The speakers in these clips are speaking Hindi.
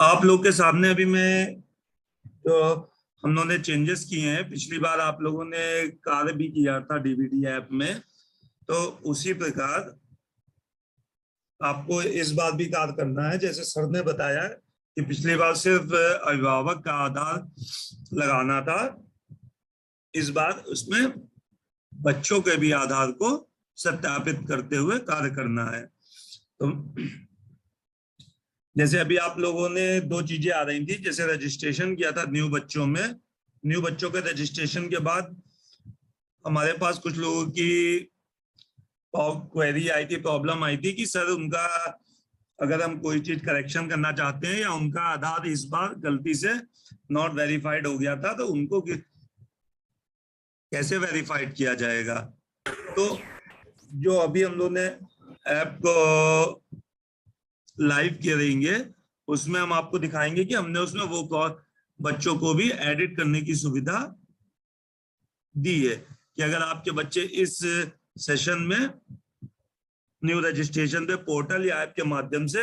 आप लोग के सामने अभी मैं जो हम लोगों ने चेंजेस किए हैं, पिछली बार आप लोगों ने कार्य भी किया था डीबीडी ऐप में, तो उसी प्रकार आपको इस बार भी कार्य करना है। जैसे सर ने बताया कि पिछली बार सिर्फ अभिभावक का आधार लगाना था, इस बार उसमें बच्चों के भी आधार को सत्यापित करते हुए कार्य करना है। तो जैसे अभी आप लोगों ने दो चीजें आ रही थी, जैसे रजिस्ट्रेशन किया था न्यू बच्चों में, न्यू बच्चों के रजिस्ट्रेशन के बाद हमारे पास कुछ लोगों की क्वेरी आई थी, प्रॉब्लम आई थी कि सर उनका अगर हम कोई चीज करेक्शन करना चाहते हैं या उनका आधार इस बार गलती से नॉट वेरीफाइड हो गया था, तो उनको कैसे वेरीफाइड किया जाएगा। तो जो अभी हम लोग ने ऐप को लाइव करेंगे, उसमें हम आपको दिखाएंगे कि हमने उसमें वो बच्चों को भी एडिट करने की सुविधा दी है कि अगर आपके बच्चे इस सेशन में न्यू रजिस्ट्रेशन पे पोर्टल या ऐप के माध्यम से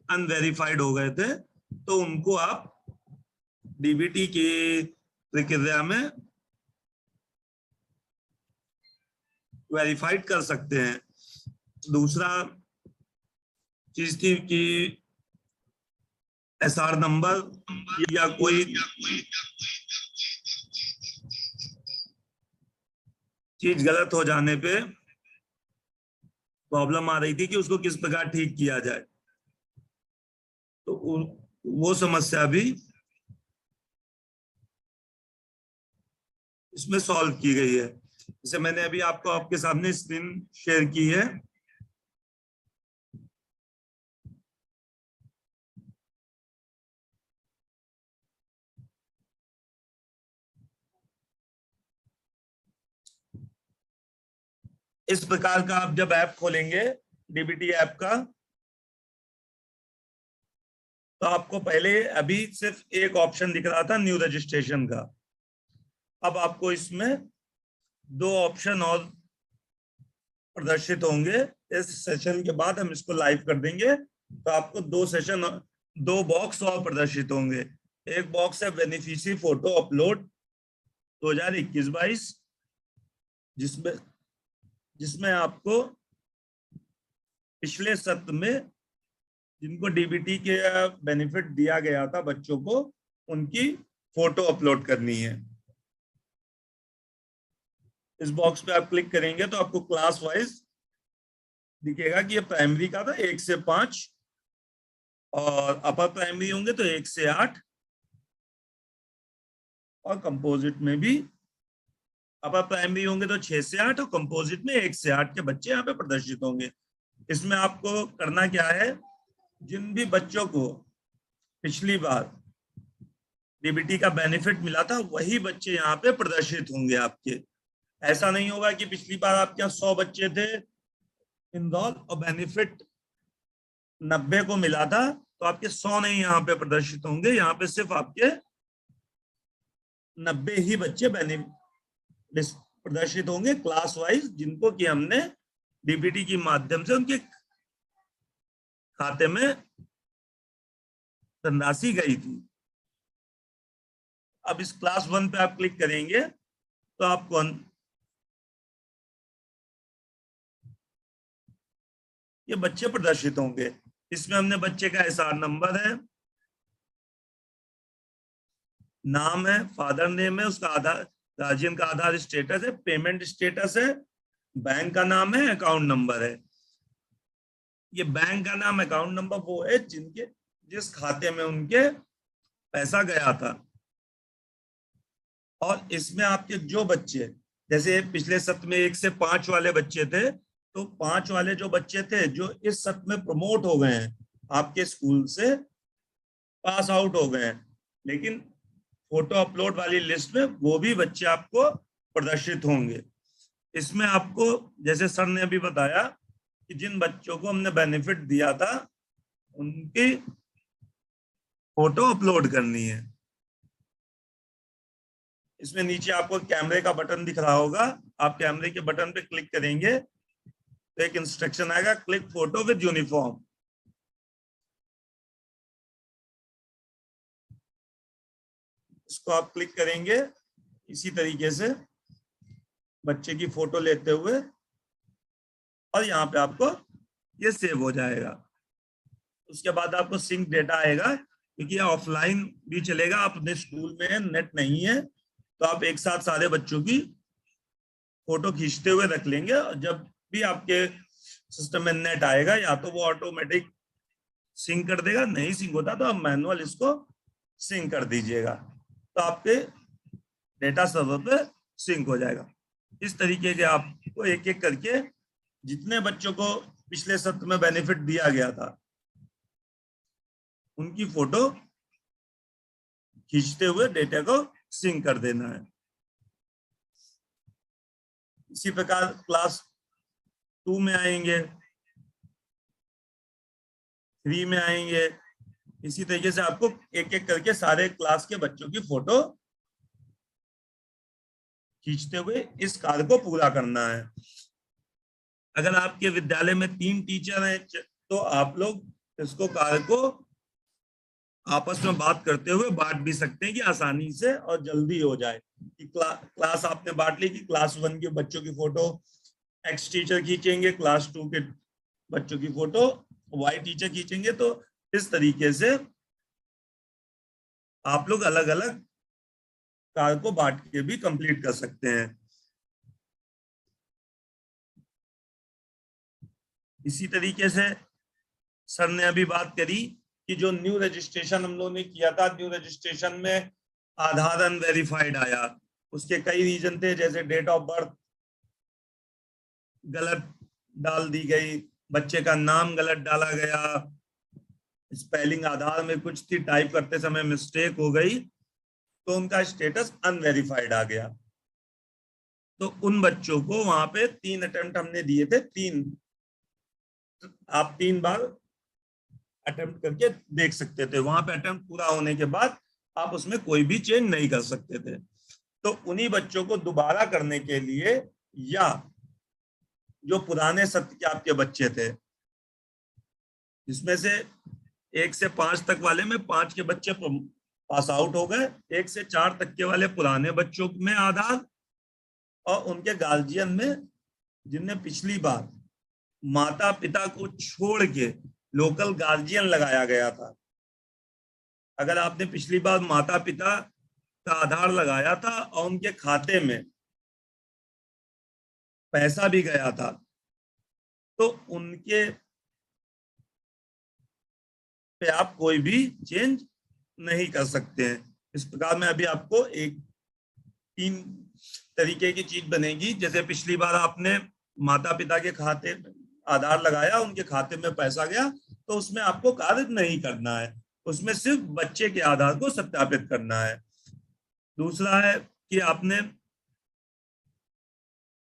अनवेरिफाइड हो गए थे, तो उनको आप डीबीटी की प्रक्रिया में वेरीफाइड कर सकते हैं। दूसरा चीज थी कि एसआर नंबर या कोई चीज गलत हो जाने पे प्रॉब्लम आ रही थी कि उसको किस प्रकार ठीक किया जाए, तो वो समस्या भी इसमें सॉल्व की गई है। जैसे मैंने अभी आपको आपके सामने स्क्रीन शेयर की है, इस प्रकार का आप जब ऐप खोलेंगे डीबीटी ऐप का, तो आपको पहले अभी सिर्फ एक ऑप्शन दिख रहा था न्यू रजिस्ट्रेशन का। अब आपको इसमें दो ऑप्शन और प्रदर्शित होंगे। इस सेशन के बाद हम इसको लाइव कर देंगे, तो आपको दो बॉक्स और प्रदर्शित होंगे। एक बॉक्स है बेनिफिशियरी फोटो अपलोड 2021-22, जिसमें जिसमें आपको पिछले सत्र में जिनको डीबीटी के बेनिफिट दिया गया था बच्चों को, उनकी फोटो अपलोड करनी है। इस बॉक्स पे आप क्लिक करेंगे तो आपको क्लास वाइज दिखेगा कि ये प्राइमरी का था 1 से 5, और अपर प्राइमरी होंगे तो 1 से 8, और कंपोजिट में भी अपर प्राइमरी होंगे तो 6 से 8, और कंपोजिट में 1 से 8 के बच्चे यहाँ पे प्रदर्शित होंगे। इसमें आपको करना क्या है, जिन भी बच्चों को पिछली बार डीबीटी का बेनिफिट मिला था वही बच्चे यहाँ पे प्रदर्शित होंगे आपके। ऐसा नहीं होगा कि पिछली बार आपके यहाँ 100 बच्चे थे इनरोल और बेनिफिट 90 को मिला था, तो आपके 100 नहीं यहाँ पे प्रदर्शित होंगे। यहाँ पे सिर्फ आपके 90 ही बच्चे प्रदर्शित होंगे क्लास वाइज, जिनको कि हमने डीबीटी के माध्यम से उनके खाते में धनराशि गई थी। अब इस क्लास 1 पे आप क्लिक करेंगे तो आपको ये बच्चे प्रदर्शित होंगे। इसमें हमने बच्चे का एसआर नंबर है, नाम है, फादर नेम है, उसका आधार गार्जियन का आधार स्टेटस है, पेमेंट स्टेटस है, बैंक का नाम है, अकाउंट नंबर है। ये बैंक का नाम अकाउंट नंबर वो है जिस खाते में उनके पैसा गया था। और इसमें आपके जो बच्चे, जैसे पिछले सत्र में 1 से 5 वाले बच्चे थे, तो 5 वाले जो बच्चे थे जो इस सत्र में प्रमोट हो गए हैं, आपके स्कूल से पास आउट हो गए हैं, लेकिन फोटो अपलोड वाली लिस्ट में वो भी बच्चे आपको प्रदर्शित होंगे। इसमें आपको, जैसे सर ने अभी बताया, कि जिन बच्चों को हमने बेनिफिट दिया था उनकी फोटो अपलोड करनी है। इसमें नीचे आपको कैमरे का बटन दिख रहा होगा, आप कैमरे के बटन पे क्लिक करेंगे तो एक इंस्ट्रक्शन आएगा, क्लिक फोटो विद यूनिफॉर्म। इसको आप क्लिक करेंगे, इसी तरीके से बच्चे की फोटो लेते हुए, और यहाँ पे आपको ये सेव हो जाएगा। उसके बाद आपको सिंक डेटा आएगा, क्योंकि ये ऑफलाइन भी चलेगा, आप अपने स्कूल में नेट नहीं है तो आप एक साथ सारे बच्चों की फोटो खींचते हुए रख लेंगे, और जब भी आपके सिस्टम में नेट आएगा या तो वो ऑटोमेटिक सिंक कर देगा, नहीं सिंक होता तो आप मैनुअल इसको सिंक कर दीजिएगा, तो आपके डेटा सर्वर पे सिंक हो जाएगा। इस तरीके के आपको एक एक करके जितने बच्चों को पिछले सत्र में बेनिफिट दिया गया था उनकी फोटो खींचते हुए डेटा को सिंक कर देना है। इसी प्रकार क्लास 2 में आएंगे, 3 में आएंगे, इसी तरीके से आपको एक एक करके सारे क्लास के बच्चों की फोटो खींचते हुए इस कार्य को पूरा करना है। अगर आपके विद्यालय में 3 टीचर हैं तो आप लोग इसको कार्य को आपस में बात करते हुए बांट भी सकते हैं कि आसानी से और जल्दी हो जाए। कि क्लास आपने बांट ली कि क्लास 1 के बच्चों की फोटो एक्स टीचर खींचेंगे, क्लास 2 के बच्चों की फोटो वाई टीचर खींचेंगे, तो इस तरीके से आप लोग अलग अलग कार्य को बांट के भी कंप्लीट कर सकते हैं। इसी तरीके से सर ने अभी बात करी कि जो न्यू रजिस्ट्रेशन हम लोगों ने किया था, न्यू रजिस्ट्रेशन में आधार अनवेरिफाइड आया, उसके कई रीजन थे, जैसे डेट ऑफ बर्थ गलत डाल दी गई, बच्चे का नाम गलत डाला गया, स्पेलिंग आधार में कुछ थी, टाइप करते समय मिस्टेक हो गई, तो उनका स्टेटस अनवेरिफाइड आ गया। तो उन बच्चों को वहां पे 3 अटेम्प्ट हमने दिए थे, 3 आप 3 बार अटेम्प्ट करके देख सकते थे। वहां पे अटेम्प्ट पूरा होने के बाद आप उसमें कोई भी चेंज नहीं कर सकते थे। तो उन्हीं बच्चों को दोबारा करने के लिए, या जो पुराने सत्र के आपके बच्चे थे जिसमें से 1 से 5 तक वाले में 5 के बच्चे पास आउट हो गए, 1 से 4 तक के वाले पुराने बच्चों में आधार, और उनके गार्जियन में जिनने पिछली बार माता पिता को छोड़ के लोकल गार्जियन लगाया गया था, अगर आपने पिछली बार माता पिता का आधार लगाया था और उनके खाते में पैसा भी गया था, तो उनके पे आप कोई भी चेंज नहीं कर सकते हैं। इस प्रकार में अभी आपको 3 तरीके की चीज बनेगी। जैसे पिछली बार आपने माता पिता के खाते आधार लगाया, उनके खाते में पैसा गया, तो उसमें आपको कार्य नहीं करना है, उसमें सिर्फ बच्चे के आधार को सत्यापित करना है। दूसरा है कि आपने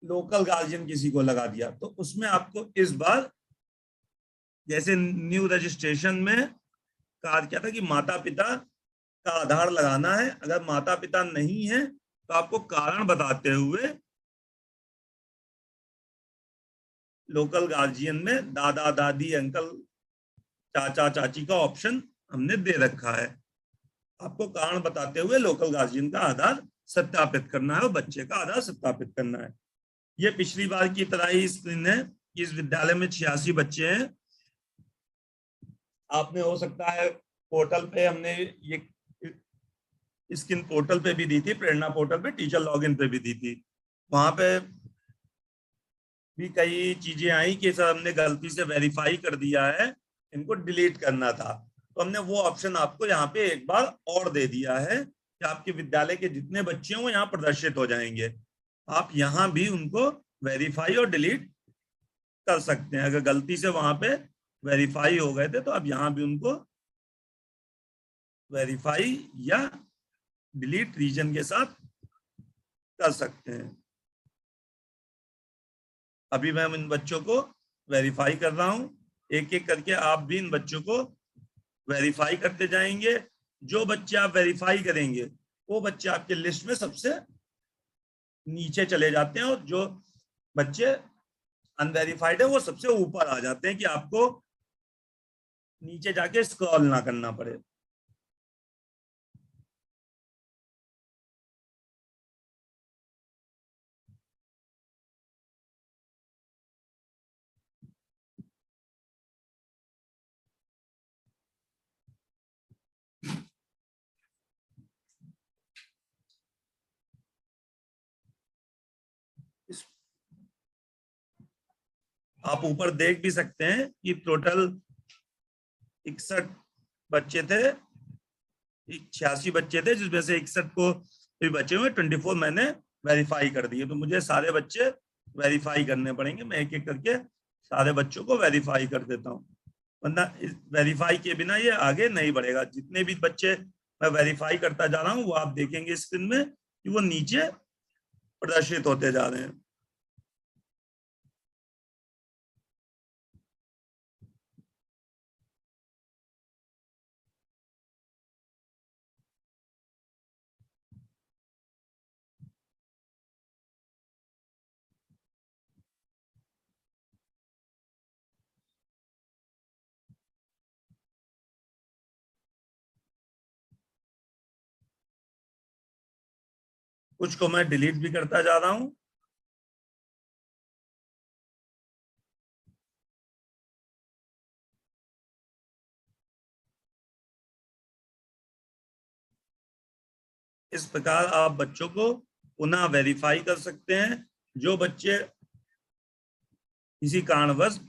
लोकल गार्जियन किसी को लगा दिया, तो उसमें आपको इस बार जैसे न्यू रजिस्ट्रेशन में कहा क्या था कि माता पिता का आधार लगाना है, अगर माता पिता नहीं है तो आपको कारण बताते हुए लोकल गार्जियन में दादा दादी अंकल चाचा चाची का ऑप्शन हमने दे रखा है। आपको कारण बताते हुए लोकल गार्जियन का आधार सत्यापित करना है और बच्चे का आधार सत्यापित करना है। ये पिछली बार की तरह ही स्क्रीन है। इस विद्यालय में 86 बच्चे हैं। आपने हो सकता है पोर्टल पे, हमने ये स्क्रीन पोर्टल पे भी दी थी, प्रेरणा पोर्टल पे, टीचर लॉगिन पे भी दी थी, वहां पे भी कई चीजें आई कि सर हमने गलती से वेरीफाई कर दिया है, इनको डिलीट करना था, तो हमने वो ऑप्शन आपको यहाँ पे एक बार और दे दिया है कि आपके विद्यालय के जितने बच्चे हों यहाँ प्रदर्शित हो जाएंगे, आप यहाँ भी उनको वेरीफाई और डिलीट कर सकते हैं। अगर गलती से वहां पे वेरीफाई हो गए थे तो आप यहाँ भी उनको वेरीफाई या डिलीट रीजन के साथ कर सकते हैं। अभी मैं इन बच्चों को वेरीफाई कर रहा हूं, एक एक करके आप भी इन बच्चों को वेरीफाई करते जाएंगे। जो बच्चे आप वेरीफाई करेंगे वो बच्चे आपके लिस्ट में सबसे नीचे चले जाते हैं, और जो बच्चे अनवेरीफाइड है वो सबसे ऊपर आ जाते हैं कि आपको नीचे जाके स्क्रॉल ना करना पड़े। आप ऊपर देख भी सकते हैं कि टोटल 61 बच्चे थे, 86 बच्चे थे, जिसमें से 61 को भी बचे हुए 24 मैंने वेरीफाई कर दिए। तो मुझे सारे बच्चे वेरीफाई करने पड़ेंगे, मैं एक एक करके सारे बच्चों को वेरीफाई कर देता हूँ, वरना वेरीफाई के बिना ये आगे नहीं बढ़ेगा। जितने भी बच्चे मैं वेरीफाई करता जा रहा हूँ वो आप देखेंगे स्क्रीन में कि वो नीचे प्रदर्शित होते जा रहे हैं। कुछ को मैं डिलीट भी करता जा रहा हूँ। इस प्रकार आप बच्चों को पुनः वेरीफाई कर सकते हैं। जो बच्चे किसी कारणवश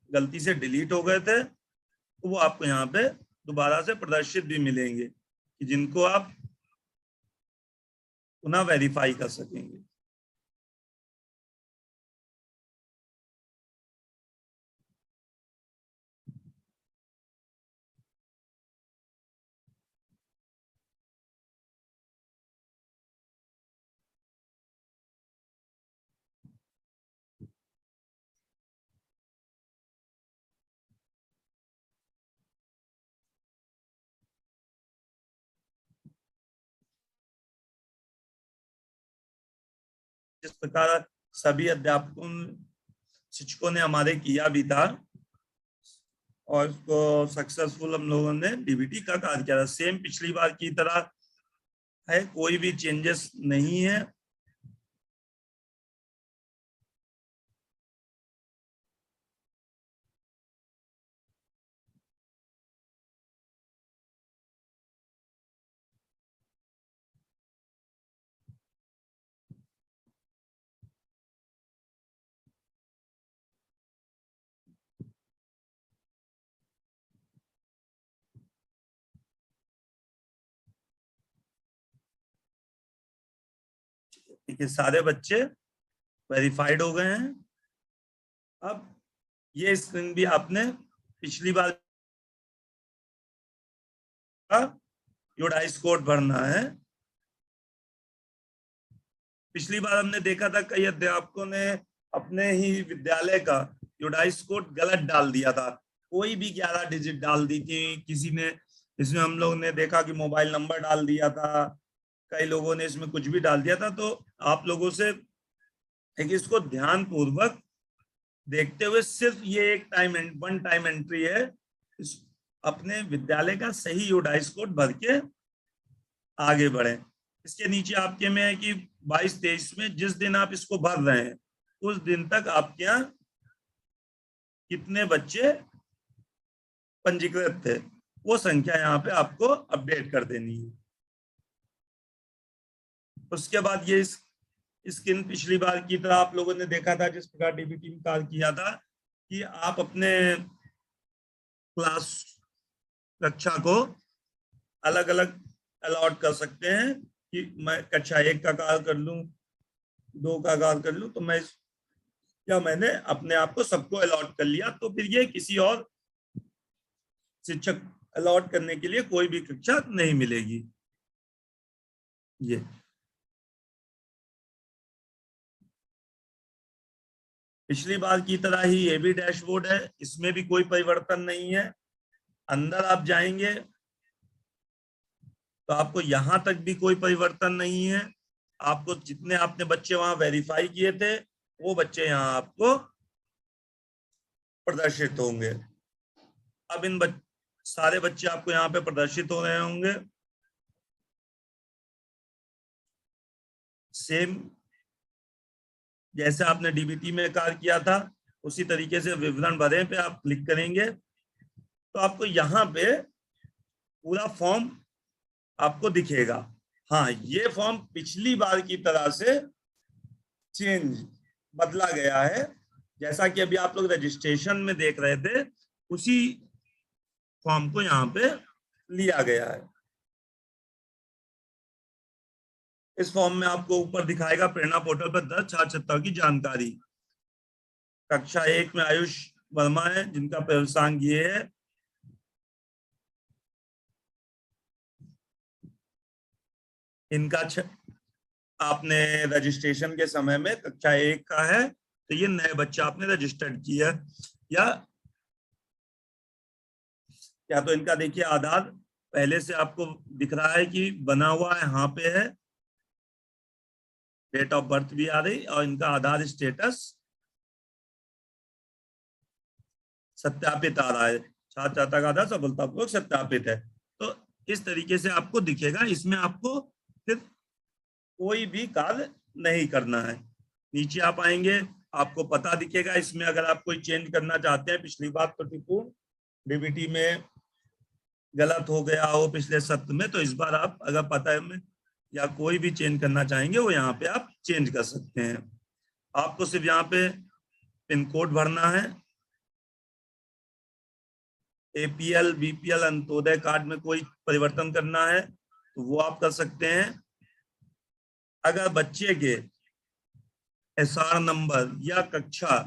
गलती से डिलीट हो गए थे तो वो आपको यहाँ पे दोबारा से प्रदर्शित भी मिलेंगे, कि जिनको आप पुनः वेरीफाई कर सकेंगे। जिस प्रकार सभी अध्यापकों शिक्षकों ने हमारे किया भी था और उसको सक्सेसफुल हम लोगों ने डीबीटी का कार्य किया था, सेम पिछली बार की तरह है, कोई भी चेंजेस नहीं है। ठीक है, सारे बच्चे वेरीफाइड हो गए हैं। अब ये स्क्रीन भी आपने पिछली बार का यूडाइस कोड भरना है। पिछली बार हमने देखा था कई अध्यापकों ने अपने ही विद्यालय का यूडाइस कोड गलत डाल दिया था, कोई भी 11 डिजिट डाल दी थी, किसी ने इसमें हम लोग ने देखा कि मोबाइल नंबर डाल दिया था, कई लोगों ने इसमें कुछ भी डाल दिया था। तो आप लोगों से एक इसको ध्यान पूर्वक देखते हुए सिर्फ ये एक वन टाइम एंट्री है, इस अपने विद्यालय का सही यूडाइस कोड भर के आगे बढ़े। इसके नीचे आपके में है कि 22-23 में जिस दिन आप इसको भर रहे हैं उस दिन तक आपके यहाँ कितने बच्चे पंजीकृत थे वो संख्या यहाँ पे आपको अपडेट कर देनी है। उसके बाद ये स्क्रीन पिछली बार की तरह आप लोगों ने देखा था जिस प्रकार डीबीटी में कार्य किया था कि आप अपने क्लास कक्षा को अलग अलग अलॉट कर सकते हैं कि मैं कक्षा 1 का कार्य कर लूं, 2 का कार्य कर लूं। तो मैंने अपने आप को सबको अलॉट कर लिया, तो फिर ये किसी और शिक्षक अलॉट करने के लिए कोई भी कक्षा नहीं मिलेगी। ये पिछली बार की तरह ही ये भी डैशबोर्ड है, इसमें भी कोई परिवर्तन नहीं है। अंदर आप जाएंगे तो आपको यहां तक भी कोई परिवर्तन नहीं है। आपको जितने आपने बच्चे वहां वेरीफाई किए थे वो बच्चे यहाँ आपको प्रदर्शित होंगे। अब सारे बच्चे आपको यहाँ पे प्रदर्शित हो रहे होंगे। सेम जैसे आपने डीबीटी में कार्य किया था उसी तरीके से विवरण भरे पे आप क्लिक करेंगे तो आपको यहाँ पे पूरा फॉर्म आपको दिखेगा। हाँ, ये फॉर्म पिछली बार की तरह से चेंज बदला गया है। जैसा कि अभी आप लोग रजिस्ट्रेशन में देख रहे थे, उसी फॉर्म को यहाँ पे लिया गया है। इस फॉर्म में आपको ऊपर दिखाएगा प्रेरणा पोर्टल पर दर्ज छात्र छात्राओं की जानकारी। कक्षा 1 में आयुष वर्मा है, जिनका प्रेषांक ये है। इनका आपने रजिस्ट्रेशन के समय में कक्षा 1 का है, तो ये नए बच्चा आपने रजिस्टर्ड किया, या तो इनका देखिए आधार पहले से आपको दिख रहा है कि बना हुआ है, यहाँ पे है, डेट ऑफ बर्थ भी आ रही, और इनका आधार स्टेटस सत्यापित आ रहा है, छात्र छात्रा का आधार सफलतापूर्वक सत्यापित है। तो इस तरीके से आपको दिखेगा, इसमें आपको फिर कोई भी कार्य नहीं करना है। नीचे आप आएंगे, आपको पता दिखेगा इसमें, अगर आप कोई चेंज करना चाहते हैं, पिछली बार त्रुटिपूर्ण डीबीटी में गलत हो गया हो पिछले सत्र में, तो इस बार आप अगर पता में या कोई भी चेंज करना चाहेंगे, वो यहाँ पे आप चेंज कर सकते हैं। आपको सिर्फ यहाँ पे पिन कोड भरना है। एपीएल, बीपीएल, अंत्योदय कार्ड में कोई परिवर्तन करना है तो वो आप कर सकते हैं। अगर बच्चे के एसआर नंबर या कक्षा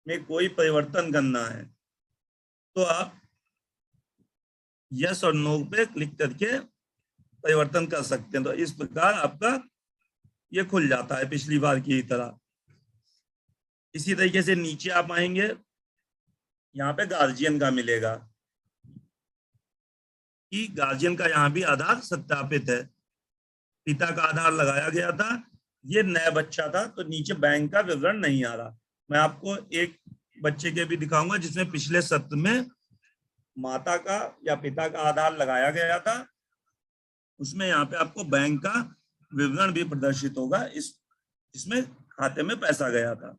में कोई परिवर्तन करना है तो आप यस और नो पे क्लिक करके परिवर्तन कर सकते हैं। तो इस प्रकार आपका ये खुल जाता है पिछली बार की तरह। इसी तरीके से नीचे आप आएंगे, यहाँ पे गार्जियन का मिलेगा कि गार्जियन का यहाँ भी आधार सत्यापित है, पिता का आधार लगाया गया था, ये नया बच्चा था, तो नीचे बैंक का विवरण नहीं आ रहा। मैं आपको एक बच्चे के भी दिखाऊंगा जिसमें पिछले सत्र में माता का या पिता का आधार लगाया गया था, उसमें यहाँ पे आपको बैंक का विवरण भी प्रदर्शित होगा, इसमें खाते में पैसा गया था।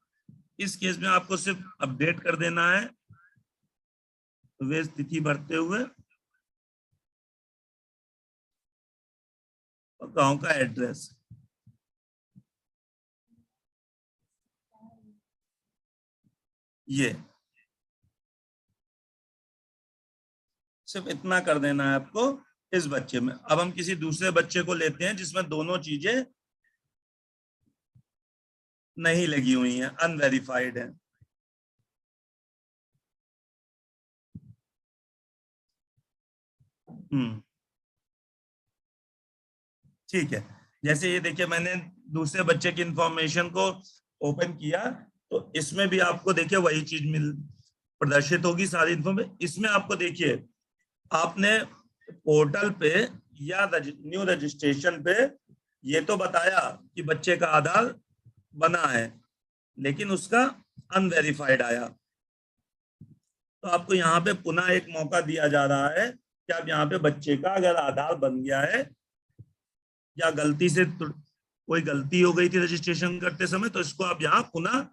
इस केस में आपको सिर्फ अपडेट कर देना है वे तिथि भरते हुए और गांव का एड्रेस। ये सिर्फ इतना कर देना है आपको इस बच्चे में। अब हम किसी दूसरे बच्चे को लेते हैं जिसमें दोनों चीजें नहीं लगी हुई हैं, अनवेरिफाइड है। ठीक है, जैसे ये देखिए मैंने दूसरे बच्चे की इंफॉर्मेशन को ओपन किया, तो इसमें भी आपको देखिए वही चीज मिल प्रदर्शित होगी, सारी इंफॉर्मेशन। इसमें आपको देखिए आपने पोर्टल पे या न्यू रजिस्ट्रेशन पे ये तो बताया कि बच्चे का आधार बना है, लेकिन उसका अनवेरिफाइड आया। तो आपको यहाँ पे पुनः एक मौका दिया जा रहा है कि आप यहाँ पे बच्चे का अगर आधार बन गया है या गलती से कोई गलती हो गई थी रजिस्ट्रेशन करते समय, तो इसको आप यहाँ पुनः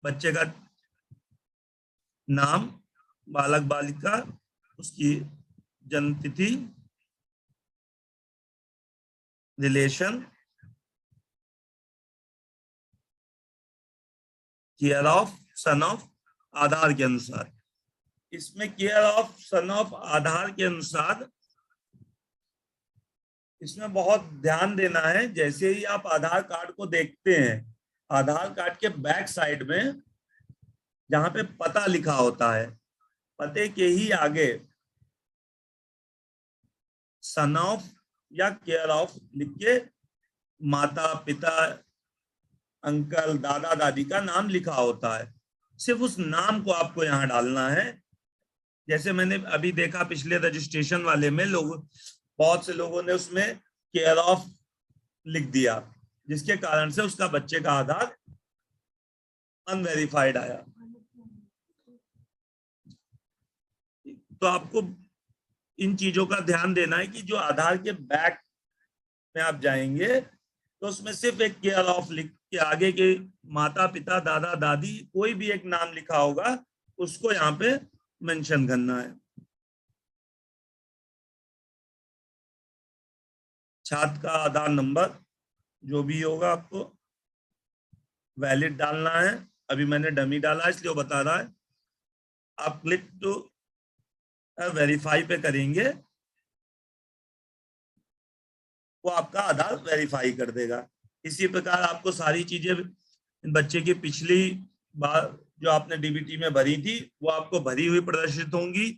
बच्चे का नाम, बालक बालिका, उसकी जन्म तिथि, relation, care of, son of, Aadhaar के अनुसार। इसमें care of son of Aadhaar के अनुसार इसमें बहुत ध्यान देना है। जैसे ही आप आधार कार्ड को देखते हैं, आधार कार्ड के बैक साइड में जहां पे पता लिखा होता है, पते के ही आगे सन ऑफ या केयर ऑफ लिख के माता पिता, अंकल, दादा दादी का नाम लिखा होता है। सिर्फ उस नाम को आपको यहाँ डालना है। जैसे मैंने अभी देखा पिछले रजिस्ट्रेशन वाले में बहुत से लोगों ने उसमें केयर ऑफ लिख दिया, जिसके कारण से उसका बच्चे का आधार अनवेरिफाइड आया। तो आपको इन चीजों का ध्यान देना है कि जो आधार के बैक में आप जाएंगे तो उसमें सिर्फ एक केयर ऑफ लिख के आगे के माता पिता दादा दादी कोई भी एक नाम लिखा होगा, उसको यहाँ पे मेंशन करना है। छात्र का आधार नंबर जो भी होगा आपको वैलिड डालना है, अभी मैंने डमी डाला इसलिए वो बता रहा है। आप क्लिक टू वेरीफाई पे करेंगे, वो आपका आधार वेरीफाई कर देगा। इसी प्रकार आपको सारी चीजें बच्चे की पिछली बार जो आपने डीबीटी में भरी थी वो आपको भरी हुई प्रदर्शित होंगी।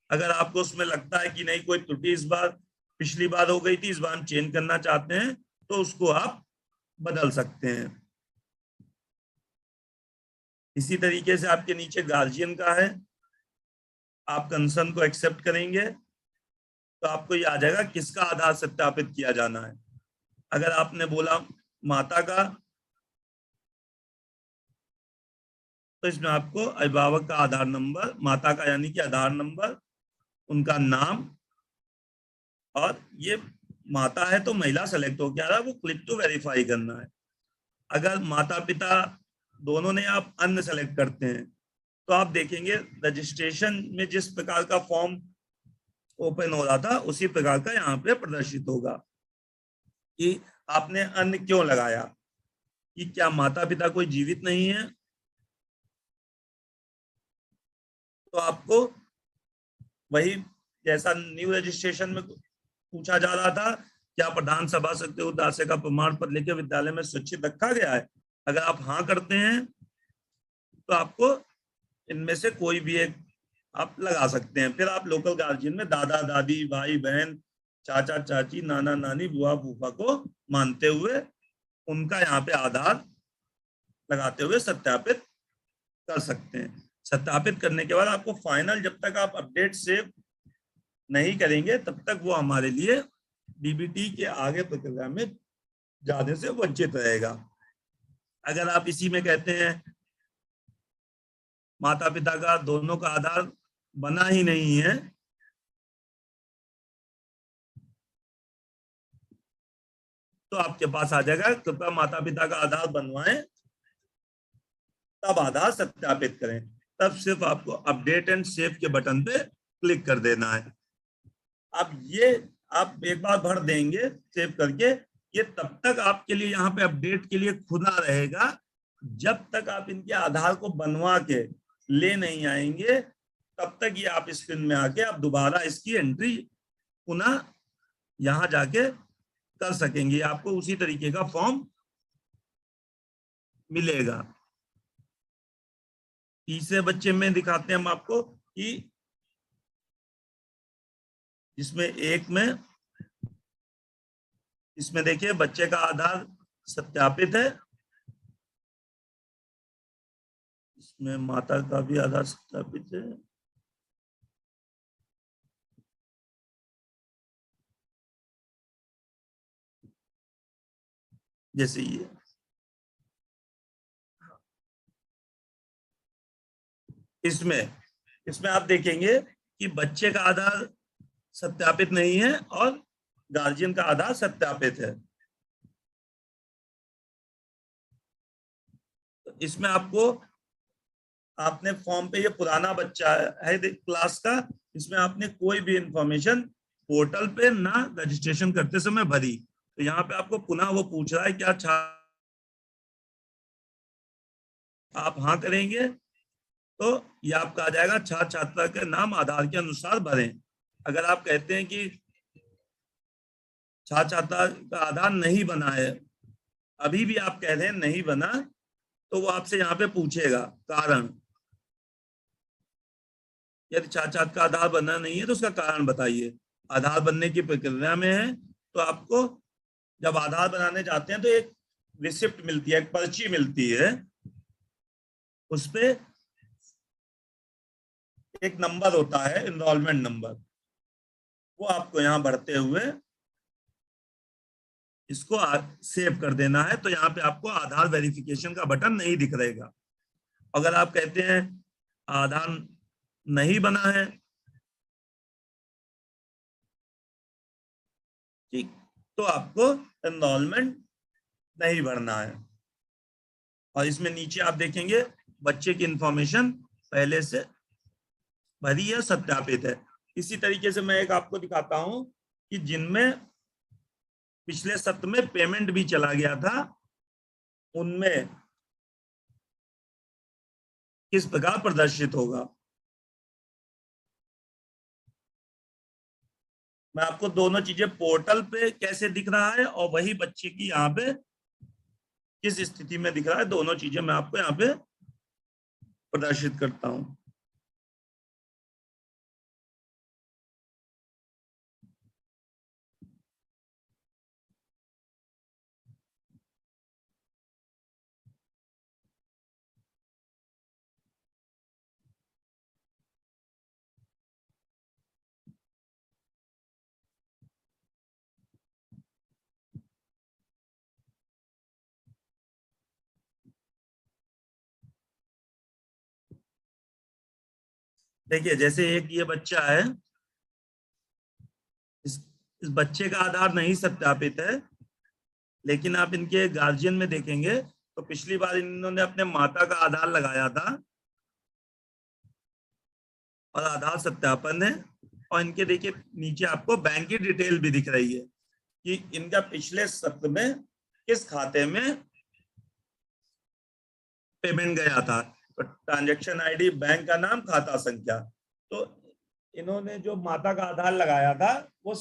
अगर आपको उसमें लगता है कि नहीं कोई त्रुटि इस बार पिछली बार हो गई थी, इस बार हम चेंज करना चाहते हैं, तो उसको आप बदल सकते हैं। इसी तरीके से आपके नीचे गार्जियन का है, आप कंसर्न को एक्सेप्ट करेंगे तो आपको ये आ जाएगा किसका आधार सत्यापित किया जाना है। अगर आपने बोला माता का, तो इसमें आपको अभिभावक का आधार नंबर, माता का यानी कि आधार नंबर, उनका नाम, और ये माता है तो महिला सेलेक्ट हो क्या रहा है वो क्लिक टू वेरीफाई करना है। अगर माता पिता दोनों ने आप अन्य सेलेक्ट करते हैं तो आप देखेंगे रजिस्ट्रेशन में जिस प्रकार का फॉर्म ओपन हो रहा था उसी प्रकार का यहाँ पे प्रदर्शित होगा कि आपने अन्य क्यों लगाया, कि क्या माता पिता कोई जीवित नहीं है। तो आपको वही जैसा न्यू रजिस्ट्रेशन में पूछा जा रहा था, क्या प्रधान सभा सत्य उदासे का प्रमाण पत्र लेके विद्यालय में सुरक्षित रखा गया है, अगर आप हाँ करते हैं तो आपको इनमें से कोई भी एक आप लगा सकते हैं। फिर आप लोकल गार्जियन में दादा दादी भाई बहन चाचा चाची नाना नानी बुआ फूफा को मानते हुए उनका यहाँ पे आधार लगाते हुए सत्यापित कर सकते हैं। सत्यापित करने के बाद आपको फाइनल, जब तक आप अपडेट सेव नहीं करेंगे तब तक वो हमारे लिए डीबीटी के आगे प्रक्रिया में जाने से वंचित रहेगा। अगर आप इसी में कहते हैं माता पिता का दोनों का आधार बना ही नहीं है, तो आपके पास आ जाएगा कृपया माता पिता का आधार बनवाएं, तब आधार सत्यापित करें। तब सिर्फ आपको अपडेट एंड सेव के बटन पे क्लिक कर देना है। अब ये आप एक बार भर देंगे सेव करके, ये तब तक आपके लिए यहाँ पे अपडेट के लिए खुला रहेगा जब तक आप इनके आधार को बनवा के ले नहीं आएंगे, तब तक ये आप स्क्रीन में आके आप दोबारा इसकी एंट्री पुनः यहाँ जाके कर सकेंगे। आपको उसी तरीके का फॉर्म मिलेगा। तीसरे बच्चे में दिखाते हैं हम आपको कि जिसमें एक में, इसमें देखिए बच्चे का आधार सत्यापित है, इसमें माता का भी आधार सत्यापित है। जैसे ये इसमें आप देखेंगे कि बच्चे का आधार सत्यापित नहीं है और गार्जियन का आधार सत्यापित है। तो इसमें आपको, आपने फॉर्म पे, ये पुराना बच्चा है क्लास का, इसमें आपने कोई भी इंफॉर्मेशन पोर्टल पे ना रजिस्ट्रेशन करते समय भरी, तो यहाँ पे आपको पुनः वो पूछ रहा है क्या आप हाँ करेंगे तो ये आपका आ जाएगा छात्र छात्रा के नाम आधार के अनुसार भरें। अगर आप कहते हैं कि छात्र छात्रा का आधार नहीं बना है, अभी भी आप कह रहे हैं नहीं बना, तो वो आपसे यहाँ पे पूछेगा कारण, यदि छात्र छात्रा का आधार बना नहीं है तो उसका कारण बताइए। आधार बनने की प्रक्रिया में है तो आपको जब आधार बनाने जाते हैं तो एक रिसिप्ट मिलती है, एक पर्ची मिलती है, उस पे एक नंबर होता है एनरोलमेंट नंबर, वो आपको यहाँ भरते हुए इसको सेव कर देना है। तो यहाँ पे आपको आधार वेरिफिकेशन का बटन नहीं दिख रहेगा। अगर आप कहते हैं आधार नहीं बना है, ठीक, तो आपको एनरोलमेंट नहीं भरना है। और इसमें नीचे आप देखेंगे बच्चे की इंफॉर्मेशन पहले से भरी है, सत्यापित है। इसी तरीके से मैं एक आपको दिखाता हूं कि जिनमें पिछले सत्र में पेमेंट भी चला गया था, उनमें किस प्रकार प्रदर्शित होगा। मैं आपको दोनों चीजें पोर्टल पे कैसे दिख रहा है और वही बच्चे की यहाँ पे किस स्थिति में दिख रहा है, दोनों चीजें मैं आपको यहाँ पे प्रदर्शित करता हूं। देखिए जैसे एक ये बच्चा है, इस इस बच्चे का आधार नहीं सत्यापित है, लेकिन आप इनके गार्जियन में देखेंगे तो पिछली बार इन्होंने अपने माता का आधार लगाया था और आधार सत्यापन है। और इनके देखिए नीचे आपको बैंक की डिटेल भी दिख रही है कि इनका पिछले सत्र में किस खाते में पेमेंट गया था। तो ट्रांजैक्शन आईडी, बैंक का नाम, खाता संख्या। तो इन्होंने जो माता का आधार लगाया था वो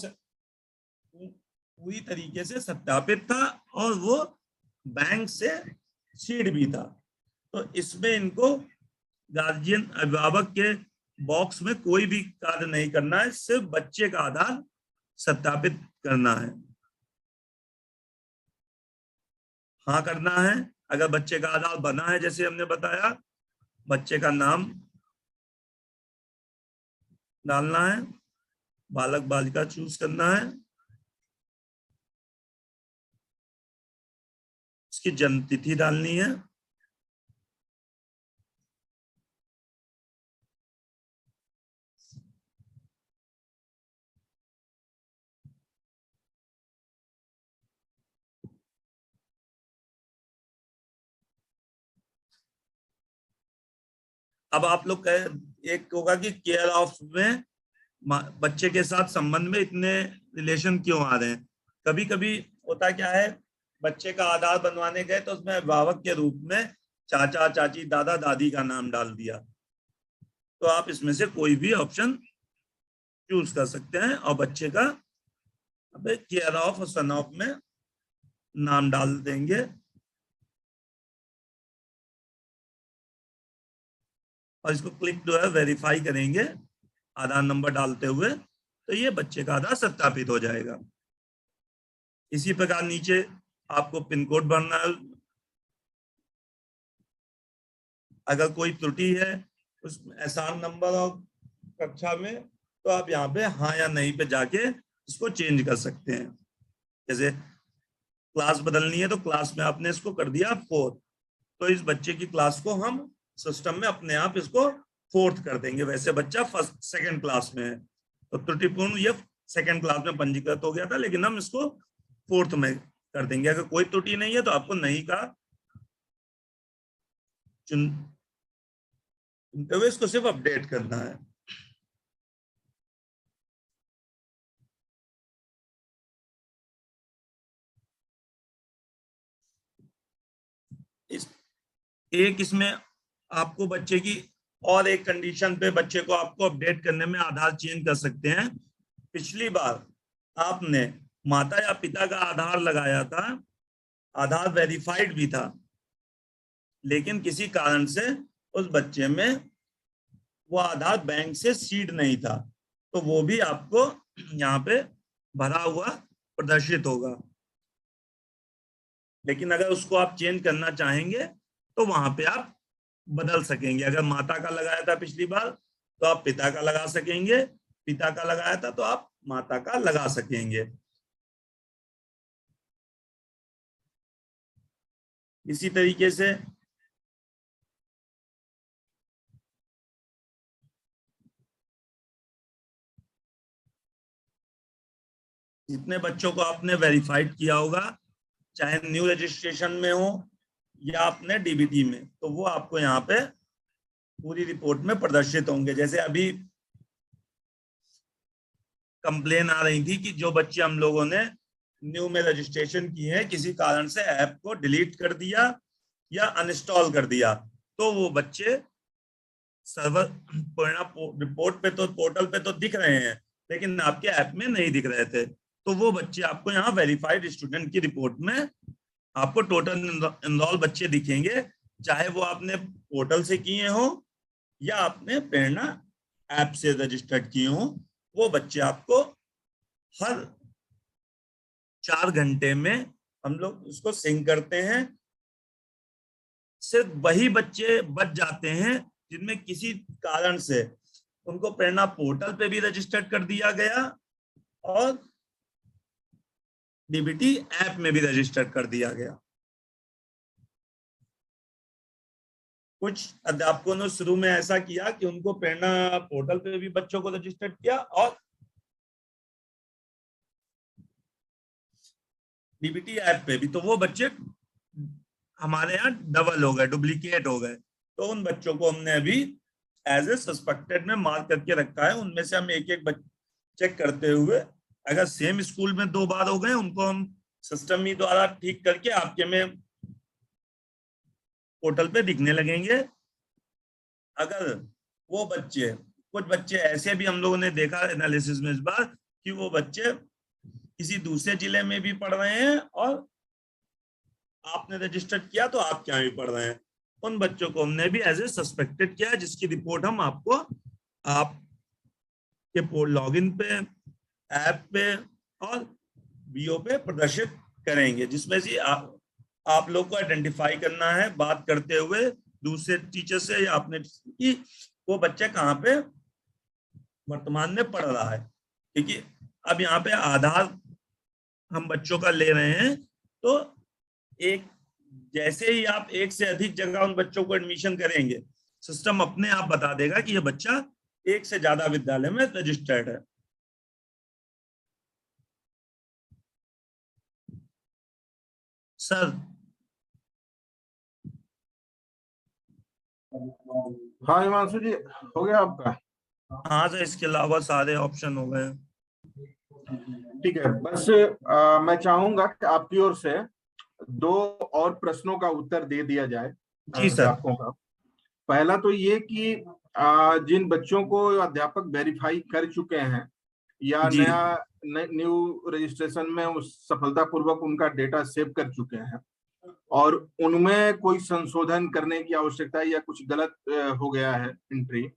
पूरी तरीके से सत्यापित था और वो बैंक से सीड भी था। तो इसमें इनको गार्जियन अभिभावक के बॉक्स में कोई भी कार्य नहीं करना है, सिर्फ बच्चे का आधार सत्यापित करना है, हाँ करना है। अगर बच्चे का आधार बना है जैसे हमने बताया, बच्चे का नाम डालना है, बालक बालिका चूज करना है, उसकी जन्म तिथि डालनी है, अब आप लोग एक होगा कि केयर ऑफ में बच्चे के साथ संबंध में इतने रिलेशन क्यों आ रहे हैं। कभी कभी होता क्या है, बच्चे का आधार बनवाने गए तो उसमें अभिभावक के रूप में चाचा चाची दादा दादी का नाम डाल दिया। तो आप इसमें से कोई भी ऑप्शन चूज कर सकते हैं और बच्चे का केयर ऑफ और सन ऑफ में नाम डाल देंगे और इसको क्लिक जो है वेरीफाई करेंगे आधार नंबर डालते हुए, तो ये बच्चे का आधार सत्यापित हो जाएगा। इसी प्रकार नीचे आपको पिन कोड भरना है। अगर कोई त्रुटि है उस एहसान नंबर और कक्षा में, तो आप यहाँ पे हाँ या नहीं पे जाके इसको चेंज कर सकते हैं। जैसे क्लास बदलनी है तो क्लास में आपने इसको कर दिया 4, तो इस बच्चे की क्लास को हम सिस्टम में अपने आप इसको 4th कर देंगे। वैसे बच्चा सेकंड क्लास में है, तो त्रुटिपूर्ण ये सेकंड क्लास में पंजीकृत हो गया था, लेकिन हम इसको 4th में कर देंगे। अगर कोई त्रुटि नहीं है तो आपको नहीं का चुनते हुए इसको सिर्फ अपडेट करना है। इसमें आपको बच्चे की और एक कंडीशन पे बच्चे को आपको अपडेट करने में आधार चेंज कर सकते हैं। पिछली बार आपने माता या पिता का आधार लगाया था, आधार वेरीफाइड भी था, लेकिन किसी कारण से उस बच्चे में वो आधार बैंक से सीड नहीं था, तो वो भी आपको यहाँ पे भरा हुआ प्रदर्शित होगा। लेकिन अगर उसको आप चेंज करना चाहेंगे तो वहां पे आप बदल सकेंगे। अगर माता का लगाया था पिछली बार तो आप पिता का लगा सकेंगे, पिता का लगाया था तो आप माता का लगा सकेंगे। इसी तरीके से जितने बच्चों को आपने वेरीफाइड किया होगा, चाहे न्यू रजिस्ट्रेशन में हो या अपने डीबीटी में, तो वो आपको यहाँ पे पूरी रिपोर्ट में प्रदर्शित होंगे। जैसे अभी कंप्लेन आ रही थी कि जो बच्चे हम लोगों ने न्यू में रजिस्ट्रेशन किए हैं किसी कारण से ऐप को डिलीट कर दिया या अनइंस्टॉल कर दिया, तो वो बच्चे सर्वर परिणाम रिपोर्ट पे तो पोर्टल पे तो दिख रहे हैं, लेकिन आपके ऐप में नहीं दिख रहे थे। तो वो बच्चे आपको यहाँ वेरीफाइड स्टूडेंट की रिपोर्ट में आपको टोटल एनरोल बच्चे दिखेंगे, चाहे वो आपने पोर्टल से किए हो या आपने प्रेरणा ऐप से रजिस्टर्ड किए हो। वो बच्चे आपको हर 4 घंटे में हम लोग उसको सिंक करते हैं। सिर्फ वही बच्चे बच जाते हैं जिनमें किसी कारण से उनको प्रेरणा पोर्टल पे भी रजिस्टर्ड कर दिया गया और डीबीटी ऐप में भी रजिस्टर्ड कर दिया गया। कुछ अध्यापकों ने शुरू में ऐसा किया कि उनको प्रेरणा पोर्टल पे भी बच्चों को रजिस्टर्ड किया और डीबीटी ऐप पे भी, तो वो बच्चे हमारे यहाँ डबल हो गए, डुप्लीकेट हो गए। तो उन बच्चों को हमने अभी एज ए सस्पेक्टेड में मार्क करके रखा है। उनमें से हम एक एक चेक करते हुए, अगर सेम स्कूल में 2 बार हो गए उनको हम सिस्टम ही द्वारा ठीक करके आपके में पोर्टल पे दिखने लगेंगे। अगर वो बच्चे, कुछ बच्चे ऐसे भी हम लोगों ने देखा एनालिसिस में इस बार कि वो बच्चे किसी दूसरे जिले में भी पढ़ रहे हैं और आपने रजिस्टर्ड किया तो आप क्या भी पढ़ रहे हैं, उन बच्चों को हमने भी एज ए सस्पेक्टेड किया, जिसकी रिपोर्ट हम आपको आपके लॉगिन पे, ऐप पे और बीओ पे प्रदर्शित करेंगे, जिसमें से आप लोग को आइडेंटिफाई करना है बात करते हुए दूसरे टीचर से या अपने कि वो बच्चा कहाँ पे वर्तमान में पढ़ रहा है। क्योंकि अब यहाँ पे आधार हम बच्चों का ले रहे हैं, तो एक जैसे ही आप एक से अधिक जगह उन बच्चों को एडमिशन करेंगे, सिस्टम अपने आप बता देगा कि ये बच्चा एक से ज्यादा विद्यालय में रजिस्टर्ड है। सर हाँ हिमांशु जी, हो गया आपका? हाँ सर, इसके अलावा सारे ऑप्शन हो गए। ठीक है, बस मैं चाहूंगा कि आपकी ओर से 2 और प्रश्नों का उत्तर दे दिया जाए जी सर। अध्यापकों का। पहला तो ये कि जिन बच्चों को अध्यापक वेरीफाई कर चुके हैं या जी न्यू रजिस्ट्रेशन में उस सफलतापूर्वक उनका डेटा सेव कर चुके हैं और उनमें कोई संशोधन करने की आवश्यकता है या कुछ गलत हो गया है, एंट्री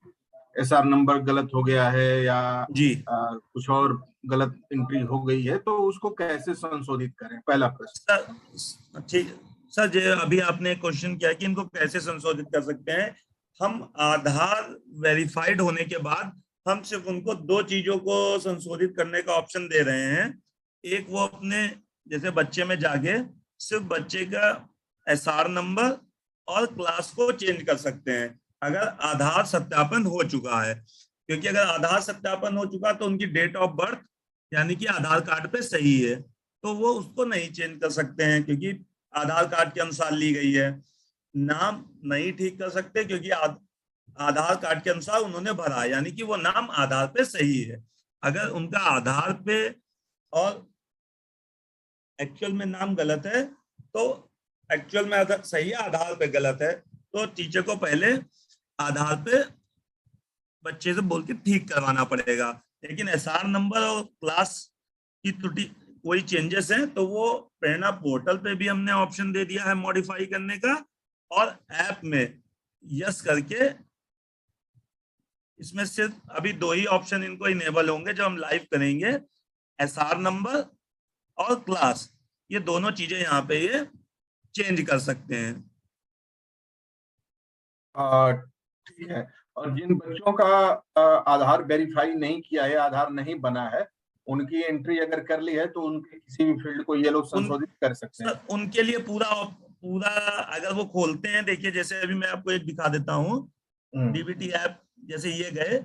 एसआर नंबर गलत हो गया है या जी कुछ और गलत एंट्री हो गई है, तो उसको कैसे संशोधित करें, पहला प्रश्न। सर ठीक सर, जो अभी आपने क्वेश्चन किया कि इनको कैसे संशोधित कर सकते हैं, हम आधार वेरीफाइड होने के बाद हम सिर्फ उनको 2 चीजों को संशोधित करने का ऑप्शन दे रहे हैं। एक, वो अपने जैसे बच्चे में जाके सिर्फ बच्चे का एसआर नंबर और क्लास को चेंज कर सकते हैं अगर आधार सत्यापन हो चुका है। क्योंकि अगर आधार सत्यापन हो चुका तो उनकी डेट ऑफ बर्थ यानी कि आधार कार्ड पे सही है, तो वो उसको नहीं चेंज कर सकते हैं क्योंकि आधार कार्ड के अनुसार ली गई है। नाम नहीं ठीक कर सकते क्योंकि आधार कार्ड के अनुसार उन्होंने भरा, यानी कि वो नाम आधार पे सही है। अगर उनका आधार पे और एक्चुअल में नाम गलत है तो एक्चुअल में सही है, आधार पे गलत है, तो टीचर को पहले आधार पे बच्चे से बोल के ठीक करवाना पड़ेगा। लेकिन एसआर नंबर और क्लास की त्रुटि कोई चेंजेस है तो वो प्रेरणा पोर्टल पे भी हमने ऑप्शन दे दिया है मॉडिफाई करने का, और ऐप में यस करके इसमें सिर्फ अभी 2 ही ऑप्शन इनको इनेबल होंगे जो हम लाइव करेंगे, एसआर नंबर और क्लास, ये दोनों चीजें यहाँ पे ये चेंज कर सकते हैं। ठीक है, और जिन बच्चों का आधार वेरीफाई नहीं किया है, आधार नहीं बना है, उनकी एंट्री अगर कर ली है तो उनके किसी भी फील्ड को ये लोग संशोधित कर सकते हैं। उनके लिए पूरा अगर वो खोलते हैं, देखिए जैसे अभी मैं आपको एक दिखा देता हूँ, डीबीटी ऐप जैसे ये गए,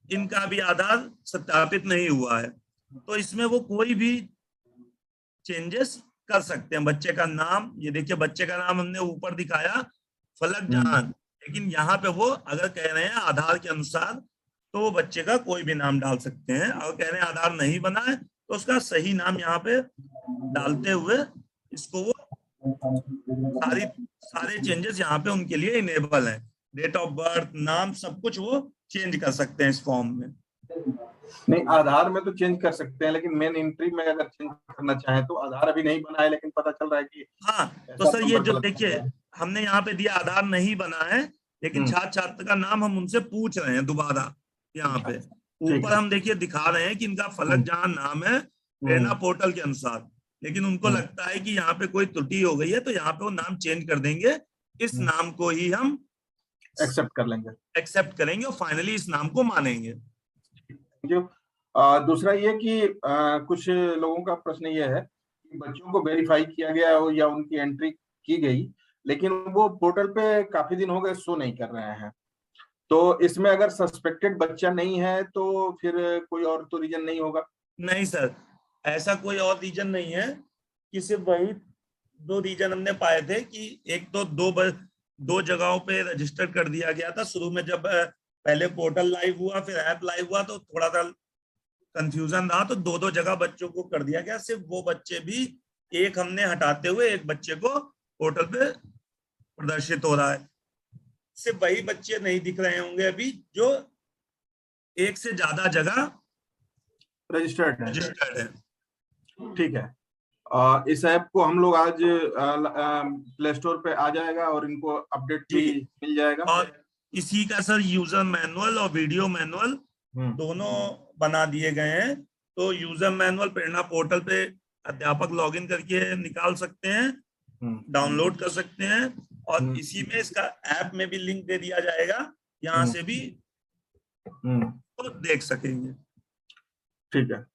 इनका भी आधार सत्यापित नहीं हुआ है, तो इसमें वो कोई भी चेंजेस कर सकते हैं। बच्चे का नाम, ये देखिए बच्चे का नाम हमने ऊपर दिखाया फलक जहान, लेकिन यहाँ पे वो अगर कह रहे हैं आधार के अनुसार तो वो बच्चे का कोई भी नाम डाल सकते हैं। अगर कह रहे हैं आधार नहीं बना है तो उसका सही नाम यहाँ पे डालते हुए इसको वो सारे चेंजेस यहाँ पे उनके लिए इनेबल हैं। डेट ऑफ बर्थ, नाम, सब कुछ वो चेंज कर सकते हैं इस फॉर्म में। नहीं, आधार में तो चेंज कर सकते हैं, लेकिन मेन एंट्री में अगर चेंज करना चाहें तो आधार अभी नहीं बना है, लेकिन पता चल रहा है कि हाँ, तो ऐसा सर ये नंबर जो गलत देखिए है। हमने यहाँ पे दिया आधार नहीं बना है, लेकिन छात्र छात्र का नाम हम उनसे पूछ रहे हैं दोबारा। यहाँ अच्छा, पे ठीक ऊपर है। हम देखिए दिखा रहे हैं कि इनका फलक जहाँ नाम है प्रेरणा पोर्टल के अनुसार, लेकिन उनको लगता है कि यहाँ पे कोई त्रुटि हो गई है, तो यहाँ पे वो नाम चेंज कर देंगे। इस नाम को ही हम एक्सेप्ट कर लेंगे, एक्सेप्ट करेंगे और फाइनली इस नाम को मानेंगे। जो दूसरा ये कि कुछ लोगों का प्रश्न ये है कि बच्चों को वेरीफाई किया गया हो या उनकी एंट्री की गई, लेकिन वो पोर्टल पे काफी दिन हो गए शो नहीं कर रहे हैं। तो इसमें अगर सस्पेक्टेड बच्चा नहीं है तो फिर कोई और तो रीजन नहीं होगा? नहीं सर, ऐसा कोई और रीजन नहीं है, कि सिर्फ वही 2 रीजन हमने पाए थे कि एक तो दो जगहों पे रजिस्टर कर दिया गया था शुरू में, जब पहले पोर्टल लाइव हुआ फिर ऐप लाइव हुआ तो थोड़ा सा कंफ्यूजन रहा, तो 2 जगह बच्चों को कर दिया गया। सिर्फ वो बच्चे भी, एक हमने हटाते हुए एक बच्चे को पोर्टल पे प्रदर्शित हो रहा है। सिर्फ वही बच्चे नहीं दिख रहे होंगे अभी जो एक से ज्यादा जगह रजिस्टर्ड है। रजिस्टर्ड है। ठीक है। इस ऐप को हम लोग आज प्ले स्टोर पे आ जाएगा और इनको अपडेट भी मिल जाएगा। और इसी का सर यूजर मैनुअल और वीडियो मैनुअल दोनों बना दिए गए हैं। तो यूजर मैनुअल प्रेरणा पोर्टल पे अध्यापक लॉगिन करके निकाल सकते हैं, डाउनलोड कर सकते हैं, और इसी में इसका ऐप में भी लिंक दे दिया जाएगा, यहाँ से भी तो देख सकेंगे। ठीक है।